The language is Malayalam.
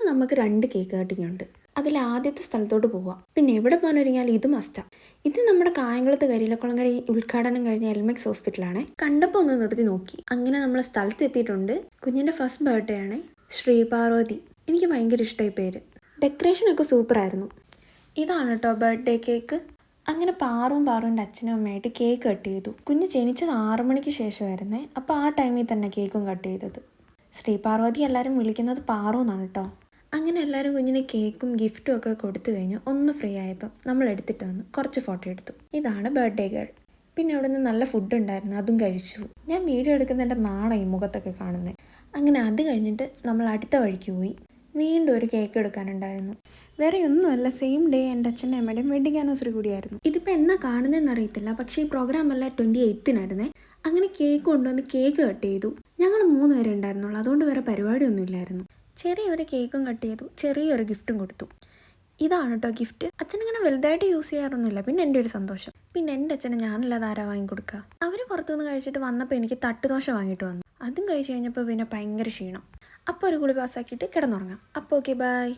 നമുക്ക് 2 കേക്ക് കട്ടിങ് ഉണ്ട്. അതിൽ ആദ്യത്തെ സ്ഥലത്തോട്ട് പോവാം. പിന്നെ എവിടെ പോകാനൊരുങ്ങിയാൽ ഇത് മസ്റ്റാ. ഇത് നമ്മുടെ കായംകുളത്ത് കരിയിലക്കുളങ്ങര ഉദ്ഘാടനം കഴിഞ്ഞ എൽമെക്സ് ഹോസ്പിറ്റലാണ്. കണ്ടപ്പോൾ ഒന്ന് നിർത്തി നോക്കി. അങ്ങനെ നമ്മൾ സ്ഥലത്ത് എത്തിയിട്ടുണ്ട്. കുഞ്ഞിൻ്റെ ഫസ്റ്റ് ബർത്ത്ഡേ ആണ്. ശ്രീപാർവതി. എനിക്ക് ഭയങ്കര ഇഷ്ടമായി പേര്. ഡെക്കറേഷനൊക്കെ സൂപ്പറായിരുന്നു. ഇതാണ് കേട്ടോ ബർത്ത്ഡേ കേക്ക്. അങ്ങനെ പാറുവിൻ്റെ അച്ഛനും അമ്മയായിട്ട് കേക്ക് കട്ട് ചെയ്തു. കുഞ്ഞ് ജനിച്ചത് 6 മണിക്ക് ശേഷമായിരുന്നേ. അപ്പോൾ ആ ടൈമിൽ തന്നെ കേക്കും കട്ട് ചെയ്തത്. ശ്രീപാർവതി എല്ലാവരും വിളിക്കുന്നത് പാറു എന്നാണ് കേട്ടോ. അങ്ങനെ എല്ലാവരും കുഞ്ഞിന് കേക്കും ഗിഫ്റ്റും ഒക്കെ കൊടുത്തു കഴിഞ്ഞു. ഒന്ന് ഫ്രീ ആയപ്പം നമ്മൾ എടുത്തിട്ട് വന്ന് കുറച്ച് ഫോട്ടോ എടുത്തു. ഇതാണ് ബർത്ത്ഡേ ഗേൾ. പിന്നെ അവിടെ നിന്ന് നല്ല ഫുഡ് ഉണ്ടായിരുന്നു, അതും കഴിച്ചു. ഞാൻ വീഡിയോ എടുക്കുന്നതിൻ്റെ നാണായി മുഖത്തൊക്കെ കാണുന്നത്. അങ്ങനെ അത് കഴിഞ്ഞിട്ട് നമ്മൾ അടുത്ത വഴിക്ക് പോയി. വീണ്ടും ഒരു കേക്ക് എടുക്കാനുണ്ടായിരുന്നു. വേറെ ഒന്നുമല്ല, സെയിം ഡേ എൻ്റെ അച്ഛൻ്റെ അമ്മയുടെയും വെഡിങ് ആനിവേഴ്സറി കൂടിയായിരുന്നു. ഇതിപ്പോൾ എന്നാ കാണുന്നതെന്ന് അറിയത്തില്ല, പക്ഷേ ഈ പ്രോഗ്രാം എല്ലാം 28-നായിരുന്നേ. അങ്ങനെ കേക്ക് കൊണ്ടുവന്ന് കേക്ക് കട്ട് ചെയ്തു. ഞങ്ങൾ 3 പേരെ ഉണ്ടായിരുന്നുള്ളൂ, അതുകൊണ്ട് വേറെ പരിപാടിയൊന്നും ഇല്ലായിരുന്നു. ചെറിയൊരു കേക്കും കട്ട് ചെയ്തു, ചെറിയൊരു ഗിഫ്റ്റും കൊടുത്തു. ഇതാണ് കേട്ടോ ഗിഫ്റ്റ്. അച്ഛനിങ്ങനെ വലുതായിട്ട് യൂസ് ചെയ്യാറൊന്നുമില്ല. പിന്നെ എൻ്റെ ഒരു സന്തോഷം. പിന്നെ എൻ്റെ അച്ഛനെ ഞാനല്ലാതെ ആരാ വാങ്ങിക്കൊടുക്കുക. അവർ പുറത്തുനിന്ന് കഴിച്ചിട്ട് വന്നപ്പോൾ എനിക്ക് തട്ടുദോശ വാങ്ങിയിട്ട് വന്നു. അതും കഴിച്ച് കഴിഞ്ഞപ്പോൾ പിന്നെ ഭയങ്കര ക്ഷീണം. അപ്പോൾ ഒരു കുളി പാസ്സാക്കിയിട്ട് കിടന്നുറങ്ങാം. അപ്പോൾ ഓക്കെ, ബൈ.